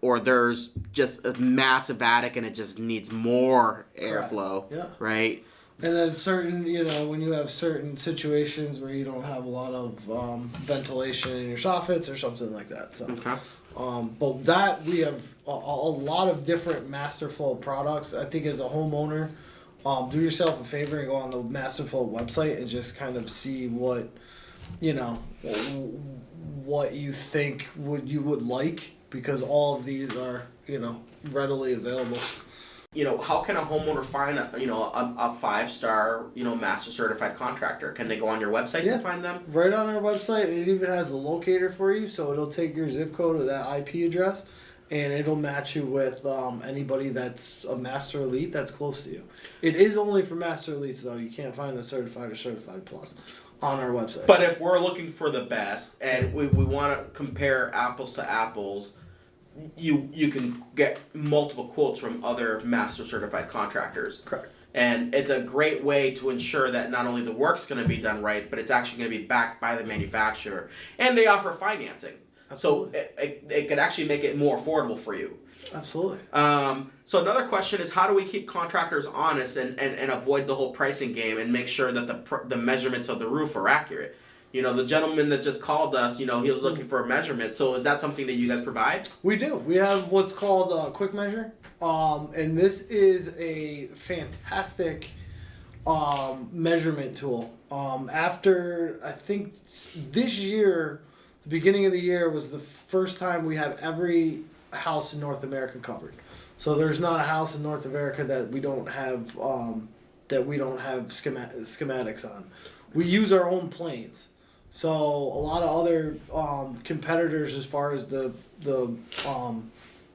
Or there's just a massive attic and it just needs more airflow, Yeah. right? And then when you have certain situations where you don't have a lot of ventilation in your soffits or something like that. So. Okay. But that we have a lot of different Masterflow products. I think as a homeowner, do yourself a favor and go on the Masterflow website and just kind of see what you think you would like, because all of these are readily available. How can a homeowner find a 5-star, master certified contractor? Can they go on your website to find them? Right on our website, it even has the locator for you, so it'll take your zip code or that IP address, and it'll match you with anybody that's a master elite that's close to you. It is only for master elites, though. You can't find a certified or certified plus on our website. But if we're looking for the best and we want to compare apples to apples, you can get multiple quotes from other master certified contractors. Correct. And it's a great way to ensure that not only the work's going to be done right, but it's actually going to be backed by the manufacturer. And they offer financing. Absolutely. So it could actually make it more affordable for you. Absolutely. So another question is, how do we keep contractors honest and avoid the whole pricing game and make sure that the measurements of the roof are accurate? The gentleman that just called us, he was looking for a measurement. So is that something that you guys provide? We do. We have what's called a quick measure. And this is a fantastic measurement tool. After, I think, this year, the beginning of the year was the first time we have every house in North America covered. So there's not a house in North America that we don't have schematics on. We use our own planes. So a lot of other competitors, as far as the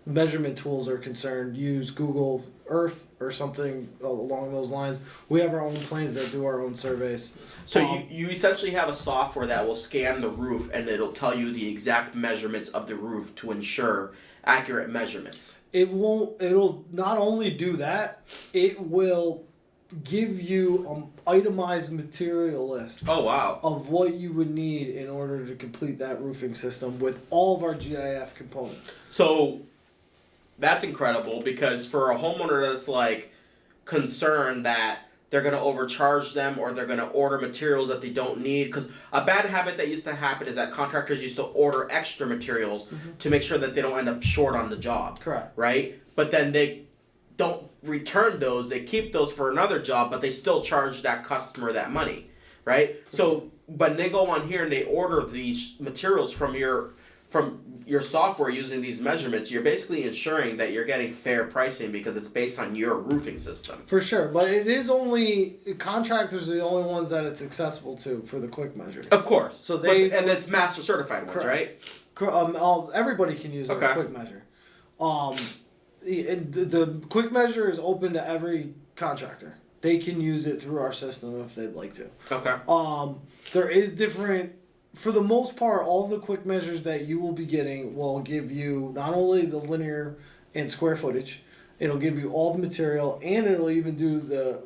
measurement tools are concerned, use Google Earth or something along those lines. We have our own planes that do our own surveys. So you essentially have a software that will scan the roof and it'll tell you the exact measurements of the roof to ensure accurate measurements. It'll not only do that, it will give you an itemized material list. Oh, wow. Of what you would need in order to complete that roofing system with all of our GIF components. So that's incredible, because for a homeowner that's concerned that they're going to overcharge them or they're going to order materials that they don't need, because a bad habit that used to happen is that contractors used to order extra materials to make sure that they don't end up short on the job. Correct. Right? But then they don't return those, they keep those for another job, but they still charge that customer that money, right? So when they go on here and they order these materials from your software using these measurements, you're basically ensuring that you're getting fair pricing because it's based on your roofing system. For sure, but it is only contractors are the only ones that it's accessible to for the quick measure. Of course. So and it's master certified ones, right? Everybody can use a quick measure. The quick measure is open to every contractor. They can use it through our system if they'd like to. Okay. There is different. For the most part, all the quick measures that you will be getting will give you not only the linear and square footage, it'll give you all the material, and it'll even do the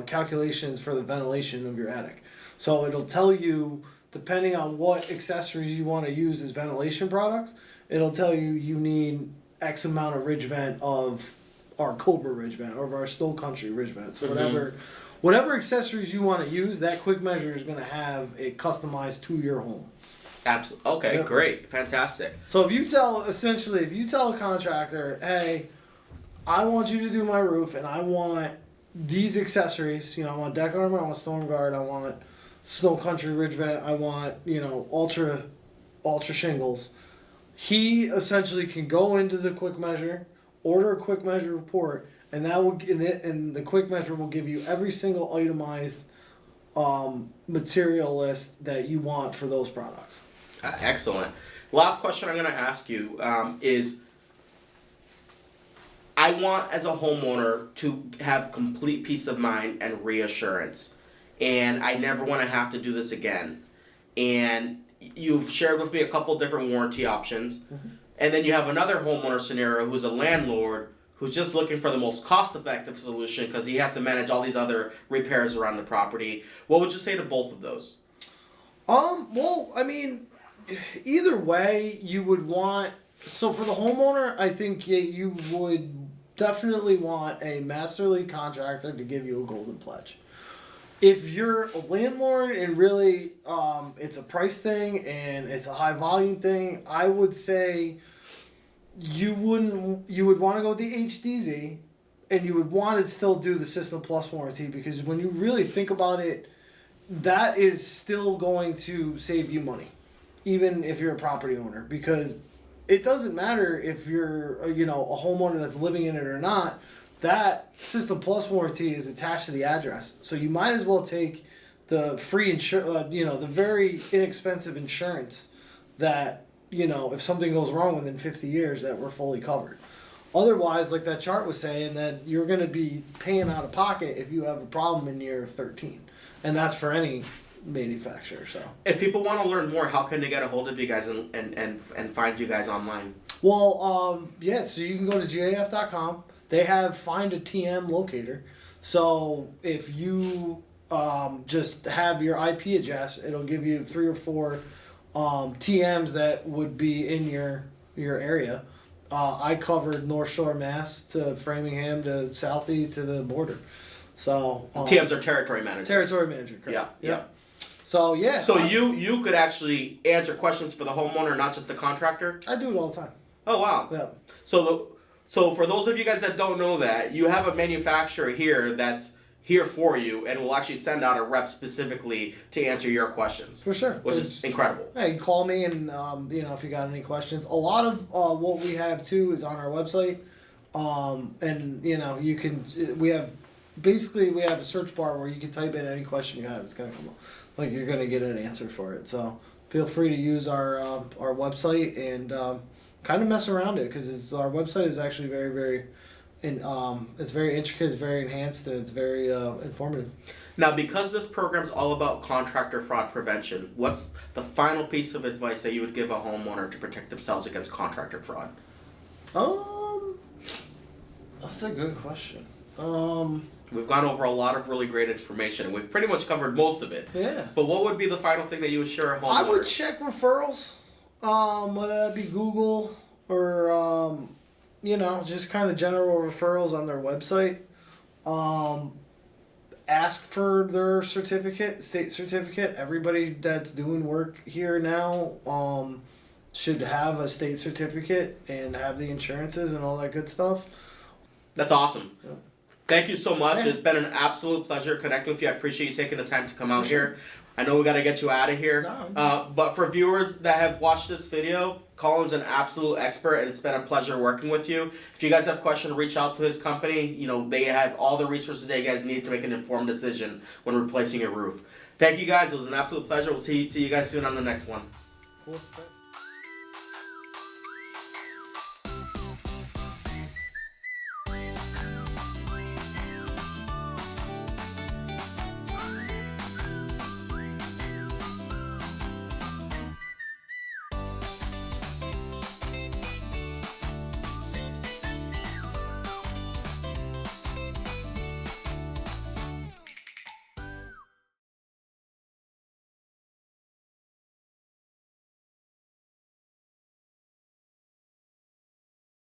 calculations for the ventilation of your attic. So it'll tell you, depending on what accessories you want to use as ventilation products, it'll tell you need X amount of ridge vent of our Cobra ridge vent or of our Snow Country ridge vent. So whatever accessories you want to use, that quick measure is going to have it customized to your home. Absolutely. Okay, great. Fantastic. So if you tell a contractor, hey, I want you to do my roof and I want these accessories, I want deck armor, I want storm guard, I want Snow Country ridge vent, I want, ultra shingles. He essentially can go into the quick measure, order a quick measure report, and the quick measure will give you every single itemized material list that you want for those products. Excellent. Last question I'm going to ask you is, I want, as a homeowner, to have complete peace of mind and reassurance, and I never want to have to do this again. And you've shared with me a couple different warranty options, and then you have another homeowner scenario who's a landlord who's just looking for the most cost-effective solution because he has to manage all these other repairs around the property. What would you say to both of those? Well, I mean, either way, you would want. So for the homeowner, I think you would definitely want a master lead contractor to give you a golden pledge. If you're a landlord and really it's a price thing and it's a high volume thing, I would say you would want to go with the HDZ, and you would want to still do the System Plus warranty, because when you really think about it, that is still going to save you money, even if you're a property owner, because it doesn't matter if you're a homeowner that's living in it or not. That System Plus warranty is attached to the address, so you might as well take the free the very inexpensive insurance that if something goes wrong within 50 years, that we're fully covered. Otherwise, like that chart was saying, that you're going to be paying out of pocket if you have a problem in year 13, and that's for any manufacturer. So if people want to learn more, how can they get a hold of you guys and find you guys online? Well, so you can go to GAF.com. They have Find a TM locator. So if you just have your IP address, it'll give you 3 or 4 TMs that would be in your area. I covered North Shore, Mass to Framingham to Southie to the border. So TMs are territory manager. Territory manager, correct? Yeah. So yeah. So you could actually answer questions for the homeowner, not just the contractor? I do it all the time. Oh wow. Yeah. So for those of you guys that don't know that, you have a manufacturer here that's here for you and will actually send out a rep specifically to answer your questions. For sure. Which is incredible. Hey, you call me and if you got any questions. A lot of what we have too is on our website. And you can we have a search bar where you can type in any question you have. It's gonna come up. Like you're gonna get an answer for it. So feel free to use our website and kind of mess around it, because our website is actually very, very, it's very intricate, it's very enhanced, and it's very informative. Now, because this program is all about contractor fraud prevention, what's the final piece of advice that you would give a homeowner to protect themselves against contractor fraud? That's a good question. We've gone over a lot of really great information, and we've pretty much covered most of it. Yeah. But what would be the final thing that you would share a homeowner? I would check referrals. Whether that be Google or, just kind of general referrals on their website. Ask for their state certificate. Everybody that's doing work here now should have a state certificate and have the insurances and all that good stuff. That's awesome. Yeah. Thank you so much. Yeah. It's been an absolute pleasure connecting with you. I appreciate you taking the time to come out here. I know we got to get you out of here. No. But for viewers that have watched this video, Cullen's an absolute expert, and it's been a pleasure working with you. If you guys have questions, reach out to his company. They have all the resources that you guys need to make an informed decision when replacing your roof. Thank you guys. It was an absolute pleasure. We'll see you guys soon on the next one. Cool.